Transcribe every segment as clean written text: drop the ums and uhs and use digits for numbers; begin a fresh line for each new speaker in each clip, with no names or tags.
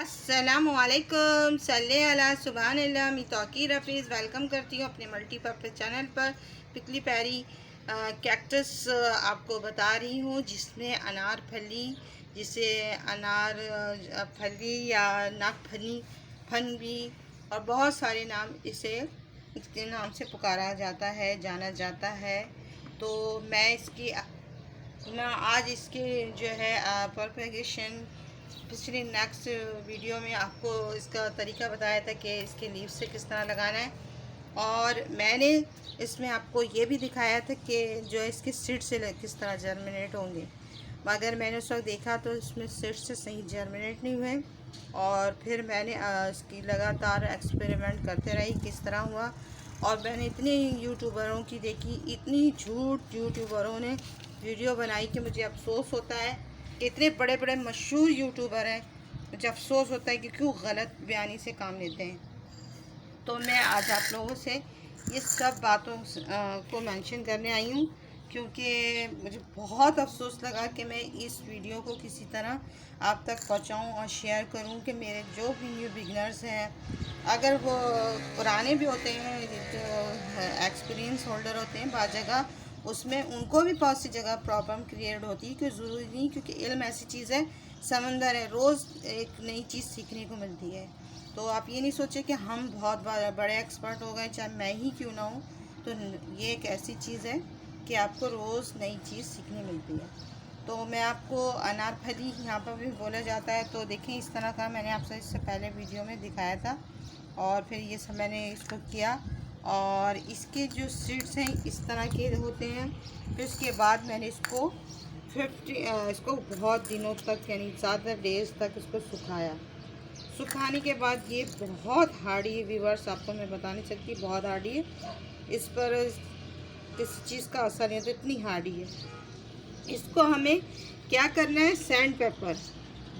अस्सलामुअलैकुम सल्ले अला सुबहानल्लाह। मैं तौकीर हफीज़ वेलकम करती हूँ अपने मल्टीपर्पज़ चैनल पर। पिकली पैरी कैक्टस आपको बता रही हूँ, जिसमें अनार फली, जिसे अनार फली या नाक फली फन भी और बहुत सारे नाम इसे इसके नाम से पुकारा जाता है, जाना जाता है। तो मैं इसकी आज इसके जो है प्रोपेगेशन पिछले नेक्स्ट वीडियो में आपको इसका तरीका बताया था कि इसके लीव्स से किस तरह लगाना है, और मैंने इसमें आपको ये भी दिखाया था कि जो इसके सीड से किस तरह जर्मिनेट होंगे, मगर मैंने उस वक्त देखा तो इसमें सीड से सही जर्मिनेट नहीं हुए। और फिर मैंने इसकी लगातार एक्सपेरिमेंट करते रही किस तरह हुआ, और मैंने इतने यूट्यूबरों की देखी, इतनी झूठ यूट्यूबरों ने वीडियो बनाई कि मुझे अफसोस होता है। इतने बड़े बड़े मशहूर यूट्यूबर हैं, मुझे अफसोस होता है कि क्यों गलत बयानी से काम लेते हैं। तो मैं आज आप लोगों से ये सब बातों को मेंशन करने आई हूँ, क्योंकि मुझे बहुत अफसोस लगा कि मैं इस वीडियो को किसी तरह आप तक पहुँचाऊँ और शेयर करूँ कि मेरे जो भी न्यू बिगनर्स हैं, अगर वो पुराने भी होते हैं, जो एक्सपीरियंस होल्डर होते हैं बाद जगह, उसमें उनको भी बहुत सी जगह प्रॉब्लम क्रिएट होती है कि ज़रूरी नहीं, क्योंकि इल्म ऐसी चीज़ है, समंदर है, रोज़ एक नई चीज़ सीखने को मिलती है। तो आप ये नहीं सोचें कि हम बहुत बड़े एक्सपर्ट हो गए, चाहे मैं ही क्यों ना हूँ। तो ये एक ऐसी चीज़ है कि आपको रोज़ नई चीज़ सीखने मिलती है। तो मैं आपको अनार फली यहाँ पर भी बोला जाता है, तो देखें इस तरह का मैंने आपसे इससे पहले वीडियो में दिखाया था, और फिर ये सब मैंने इसको किया, और इसके जो सीड्स हैं इस तरह के होते हैं। फिर उसके बाद मैंने इसको इसको बहुत दिनों तक, यानी ज़्यादा डेज तक इसको सुखाया। सुखाने के बाद ये बहुत हार्डी है व्यूअर्स, आपको मैं बता नहीं सकती, बहुत हार्डी है। इस पर किसी चीज़ का असर नहीं होता, इतनी हार्डी है। इसको हमें क्या करना है, सैंड पेपर,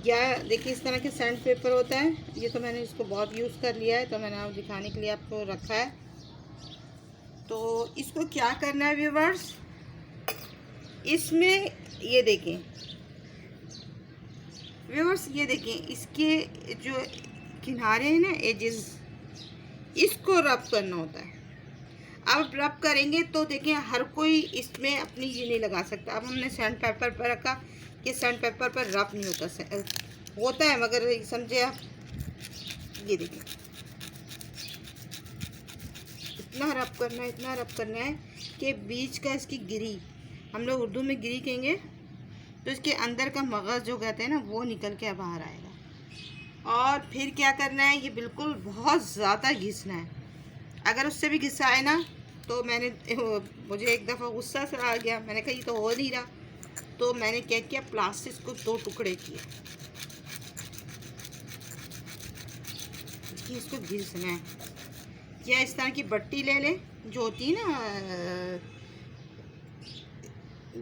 या देखिए इस तरह के सैंड पेपर होता है, ये तो मैंने इसको बहुत यूज़ कर लिया है, तो मैंने आप दिखाने के लिए आपको रखा है। तो इसको क्या करना है व्यूअर्स, इसमें ये देखें व्यूअर्स, ये देखें इसके जो किनारे हैं ना, एजेस, इसको रब करना होता है। अब रब करेंगे तो देखें हर कोई इसमें अपनी ये नहीं लगा सकता। अब हमने सैंड पेपर पर रखा, कि सैंड पेपर पर रब नहीं होता, होता है मगर समझे आप, ये देखें इतना रब करना है, इतना रब करना है कि बीच का इसकी गिरी, हम लोग उर्दू में गिरी कहेंगे, तो इसके अंदर का मगज़ जो कहते हैं ना, वो निकल के बाहर आएगा। और फिर क्या करना है, ये बिल्कुल बहुत ज़्यादा घिसना है। अगर उससे भी घिसा है ना, तो मुझे एक दफ़ा गुस्सा सा आ गया, मैंने कहा ये तो हो नहीं रहा, तो मैंने क्या किया, प्लास्टिक को 2 टुकड़े किए कि इसको घिसना है। या इस तरह की बट्टी ले लें, जो होती है ना,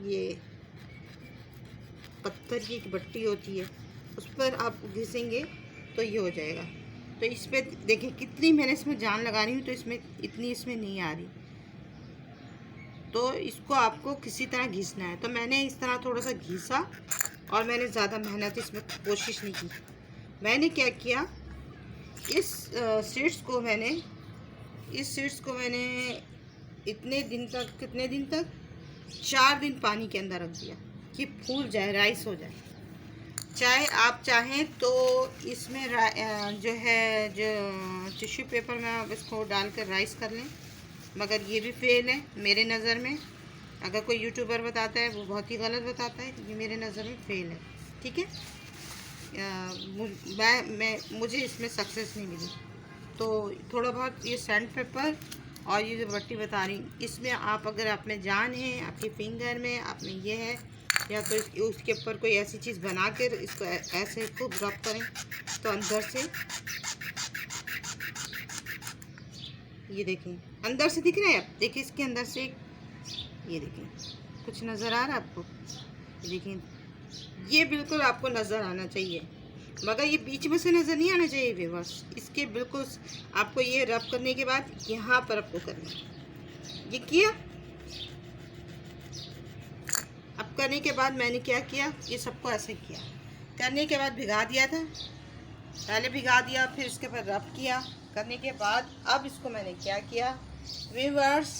ये पत्थर की एक बट्टी होती है, उस पर आप घिसेंगे तो ये हो जाएगा। तो इस पर देखें कितनी मैंने इसमें जान लगानी हुई, तो इसमें इतनी इसमें नहीं आ रही, तो इसको आपको किसी तरह घिसना है। तो मैंने इस तरह थोड़ा सा घिसा, और मैंने ज़्यादा मेहनत इसमें कोशिश नहीं की। मैंने क्या किया, इस सीड्स को मैंने इतने दिन तक, कितने दिन तक, 4 दिन पानी के अंदर रख दिया कि फूल जाए, राइस हो जाए। चाहे आप चाहें तो इसमें जो है, जो टिश्यू पेपर में आप इसको डालकर राइस कर लें, मगर ये भी फेल है मेरे नज़र में। अगर कोई यूट्यूबर बताता है वो बहुत ही गलत बताता है, ये मेरे नज़र में फेल है, ठीक है। मुझे इसमें सक्सेस नहीं मिली। तो थोड़ा बहुत ये सैंड पेपर और ये जो बट्टी बता रही, इसमें आप, अगर आप में जान है, आपके फिंगर में आप में ये है, या तो उसके ऊपर कोई ऐसी चीज़ बना कर इसको ऐसे खूब रब करें, तो अंदर से ये देखें, अंदर से दिख रहा है, आप देखिए इसके अंदर से, ये देखें कुछ नज़र आ रहा है आपको, देखें ये बिल्कुल आपको नज़र आना चाहिए, मगर ये बीच में से नज़र नहीं आना चाहिए व्यूअर्स। इसके बिल्कुल आपको ये रब करने के बाद यहाँ पर आपको करना है, ये किया। अब करने के बाद मैंने क्या किया, ये सबको ऐसे किया, करने के बाद भिगा दिया था पहले भिगा दिया, फिर इसके ऊपर रब किया। करने के बाद अब इसको मैंने क्या किया व्यूअर्स,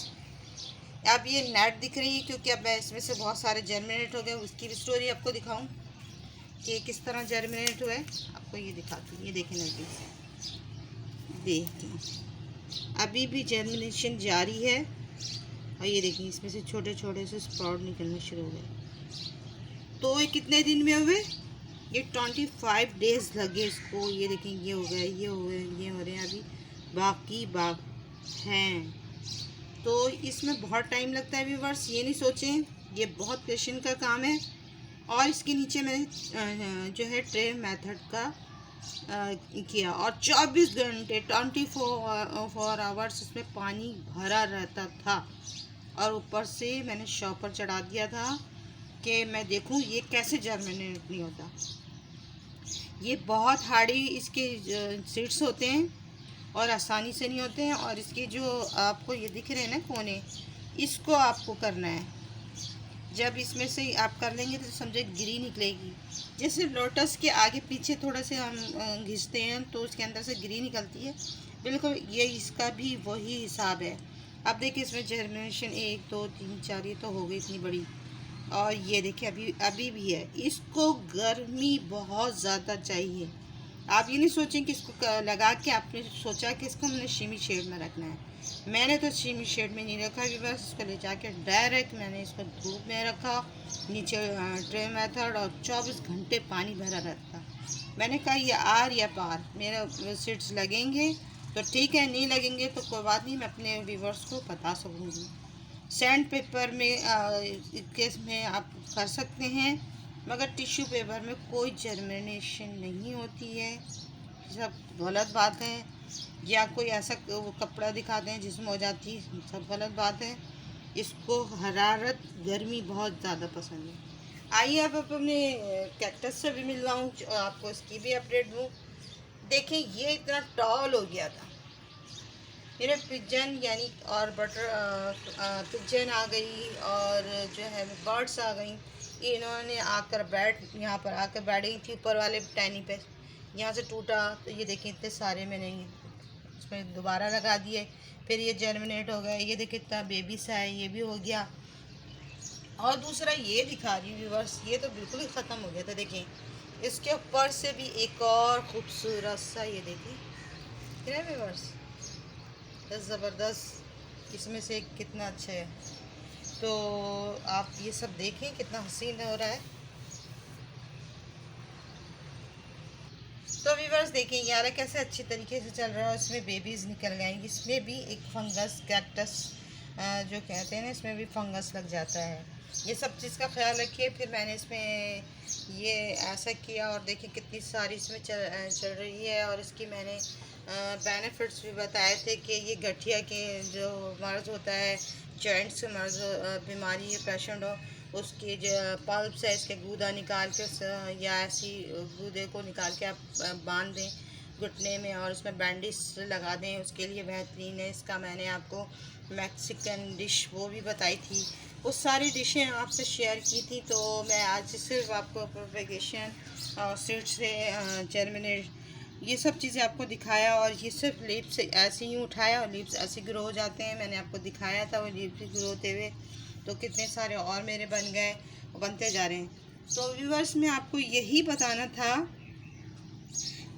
अब ये नेट दिख रही है क्योंकि अब मैं इसमें से बहुत सारे जर्मिनेट हो गए। उसकी भी स्टोरी आपको दिखाऊं कि किस तरह जर्मिनेट हुए, आपको ये दिखाती हूँ। ये देखें नज़दीक से, देखिए अभी भी जर्मिनेशन जारी है। और ये देखिए इसमें से छोटे छोटे से स्प्राउट निकलने शुरू हो गए। तो ये कितने दिन में हुए, ये 25 डेज़ लगे इसको। ये देखें ये हो गए, ये हो गए, ये हो रहे हैं, अभी बाकी हैं। तो इसमें बहुत टाइम लगता है व्यूअर्स, ये नहीं सोचें, ये बहुत पेशेंट का काम है। और इसके नीचे मैंने जो है ट्रे मेथड का किया और 24 घंटे 24 आवर्स इसमें पानी भरा रहता था। और ऊपर से मैंने शॉपर चढ़ा दिया था कि मैं देखूं ये कैसे जर्मिनेट नहीं होता। ये बहुत हार्डी इसके सीड्स होते हैं और आसानी से नहीं होते हैं। और इसके जो आपको ये दिख रहे हैं ना कोने, इसको आपको करना है। जब इसमें से आप कर लेंगे तो समझे गिरी निकलेगी। जैसे लोटस के आगे पीछे थोड़ा से हम घिसते हैं तो उसके अंदर से गिरी निकलती है, बिल्कुल ये इसका भी वही हिसाब है। अब देखिए इसमें जर्मिनेशन 1 2 3 4 ये तो हो गई इतनी बड़ी। और ये देखिए अभी भी है। इसको गर्मी बहुत ज़्यादा चाहिए। आप ये नहीं सोचें कि इसको लगा के आपने सोचा कि इसको हमने शीमी शेड में रखना है। मैंने तो शीमी शेड में नहीं रखा कि बस इसको ले जाके डायरेक्ट मैंने इसको धूप में रखा, नीचे ट्रे मेथड, और 24 घंटे पानी भरा रहता। मैंने कहा ये आर या पार, मेरे सीड्स लगेंगे तो ठीक है, नहीं लगेंगे तो कोई बात नहीं, मैं अपने व्यूवर्स को बता सकूँगी। सैंड पेपर में केस में आप कर सकते हैं, मगर टिश्यू पेपर में कोई जर्मिनेशन नहीं होती है। सब गलत बात है। या कोई ऐसा वो कपड़ा दिखाते हैं जिसमें हो जाती है, सब गलत बात है। इसको हरारत गर्मी बहुत ज़्यादा पसंद है। आइए अब अपने कैक्टस से भी मिलवाऊँ, आपको इसकी भी अपडेट दूँ। देखें ये इतना टॉल हो गया था, मेरे पिजन यानी और बटर पिजन आ गई और जो है बर्ड्स आ गई। इन्होंने आकर यहाँ पर आकर बैठ गई थी ऊपर वाले टैनी पे। यहाँ से टूटा तो ये देखिए इतने सारे मैंने इसमें दोबारा लगा दिए, फिर ये जर्मिनेट हो गए। ये देखिए इतना बेबी सा है, ये भी हो गया। और दूसरा ये दिखा रही हूँ व्यूअर्स, ये तो बिल्कुल ही ख़त्म हो गया था। देखिए इसके ऊपर से भी एक और खूबसूरत सा, ये देखिए व्यूअर्स, ज़बरदस्त, इसमें से कितना अच्छा है। तो आप ये सब देखें कितना हसीन हो रहा है। तो व्यूअर्स देखें यार कैसे अच्छी तरीके से चल रहा है। इसमें बेबीज़ निकल गए। इसमें भी एक फंगस कैक्टस जो कहते हैं ना, इसमें भी फंगस लग जाता है। ये सब चीज़ का ख्याल रखिए। फिर मैंने इसमें ये ऐसा किया और देखिए कितनी सारी इसमें चल रही है। और इसकी मैंने बेनिफिट्स भी बताए थे कि ये गठिया के जो मर्ज़ होता है, जॉइंट्स के मर्ज़ बीमारी पेशेंट हो, उसके जो पल्प्स है इसके गूदा निकाल के या ऐसी गूदे को निकाल के आप बांध दें घुटने में और उसमें बैंडेज लगा दें, उसके लिए बेहतरीन है। इसका मैंने आपको मैक्सिकन डिश वो भी बताई थी, वो सारी डिशें आपसे शेयर की थी। तो मैं आज सिर्फ आपको प्रोपेगेशन और सीड से जर्मिनेट ये सब चीज़ें आपको दिखाया। और ये सिर्फ लीव्स ऐसे ही उठाया और लीव्स ऐसे ग्रो हो जाते हैं। मैंने आपको दिखाया था वो लीव्स ग्रो होते हुए, तो कितने सारे और मेरे बन गए, बनते जा रहे हैं। तो व्यूअर्स में आपको यही बताना था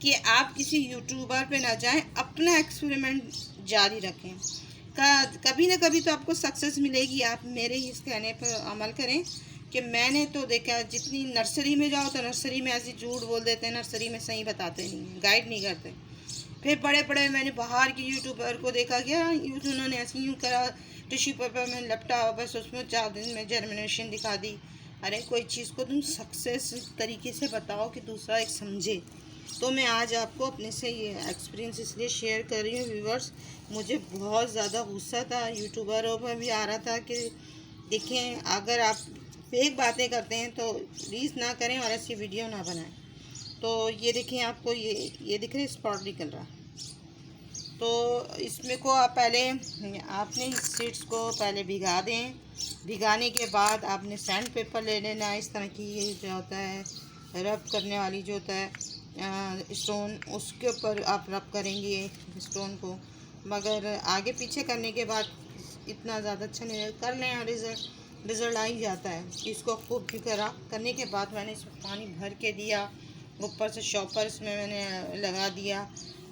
कि आप किसी यूट्यूबर पे ना जाएं, अपना एक्सपेरिमेंट जारी रखें। कभी ना कभी तो आपको सक्सेस मिलेगी। आप मेरे इस कहने पर अमल करें कि मैंने तो देखा, जितनी नर्सरी में जाओ तो नर्सरी में ऐसी झूठ बोल देते हैं, नर्सरी में सही बताते नहीं हैं, गाइड नहीं करते। फिर बड़े बड़े मैंने बाहर के यूट्यूबर को देखा गया, उन्होंने ऐसे यूँ करा, टिश्यू पेपर में लपटा, बस उसमें 4 दिन में जर्मिनेशन दिखा दी। अरे कोई चीज़ को तुम सक्सेस तरीके से बताओ कि दूसरा एक समझे। तो मैं आज आपको अपने से ये एक्सपीरियंस इसलिए शेयर कर रही हूँ व्यूवर्स। मुझे बहुत ज़्यादा गुस्सा था, यूट्यूबरों पर भी आ रहा था कि देखें अगर आप फेक बातें करते हैं तो प्लीज़ ना करें और ऐसी वीडियो ना बनाएं। तो ये देखें आपको ये दिख रही स्पॉट निकल रहा। तो इसमें को आप पहले आपने इस सीड्स को पहले भिगा दें। भिगाने के बाद आपने सैंड पेपर ले लेना, इस तरह की ये जो होता है रब करने वाली जो होता है स्टोन, उसके ऊपर आप रब करेंगे स्टोन को। मगर आगे पीछे करने के बाद इतना ज़्यादा अच्छा नहीं कर लें और रिज़ल्ट आ ही जाता है। इसको खूब करने के बाद मैंने इसमें पानी भर के दिया, ऊपर से शॉपर इसमें मैंने लगा दिया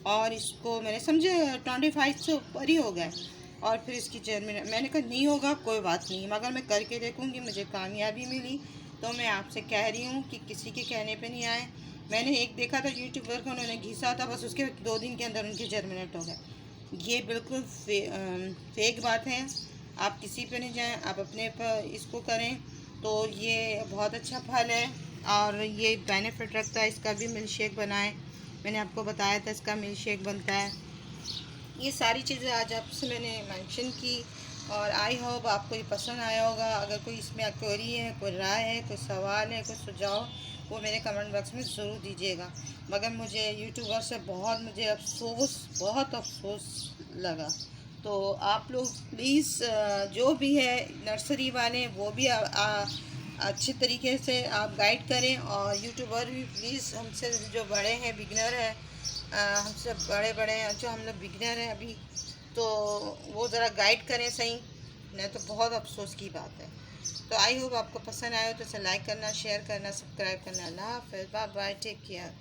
और इसको मैंने समझे 25 से ऊपर ही हो गए। और फिर इसकी मैंने कहा नहीं होगा कोई बात नहीं, मगर मैं करके देखूँगी, मुझे कामयाबी मिली। तो मैं आपसे कह रही हूँ कि किसी के कहने पे नहीं आए। मैंने एक देखा था यूट्यूबर को, उन्होंने घिसा था, बस उसके 2 दिन के अंदर उनके जर्मिनेट हो गए। ये बिल्कुल फेक बात है। आप किसी पे नहीं जाएं, आप अपने पर इसको करें तो ये बहुत अच्छा फल है और ये बेनिफिट रखता है। इसका भी मिल्क शेक बनाएं, मैंने आपको बताया था इसका मिल्क शेक बनता है। ये सारी चीज़ें आज आपसे मैंने मेंशन की और आई होप आपको ये पसंद आया होगा। अगर कोई इसमें क्वेरी है, कोई राय है, कोई सवाल है, कोई सुझाव, वो मेरे कमेंट बॉक्स में ज़रूर दीजिएगा। मगर मुझे यूट्यूबर से बहुत अफसोस लगा। तो आप लोग प्लीज़ जो भी है नर्सरी वाले वो भी अच्छे तरीके से आप गाइड करें और यूट्यूबर भी प्लीज़ हमसे जो बड़े हैं, बिगनर हैं, हमसे बड़े हैं जो हम लोग बिगनर हैं अभी, तो वो ज़रा गाइड करें सही, नहीं तो बहुत अफसोस की बात है। तो आई होप आपको पसंद आया तो इसे लाइक करना, शेयर करना, सब्सक्राइब करना। अल्लाह हाफ़िज़, बाय बाय, टेक केयर।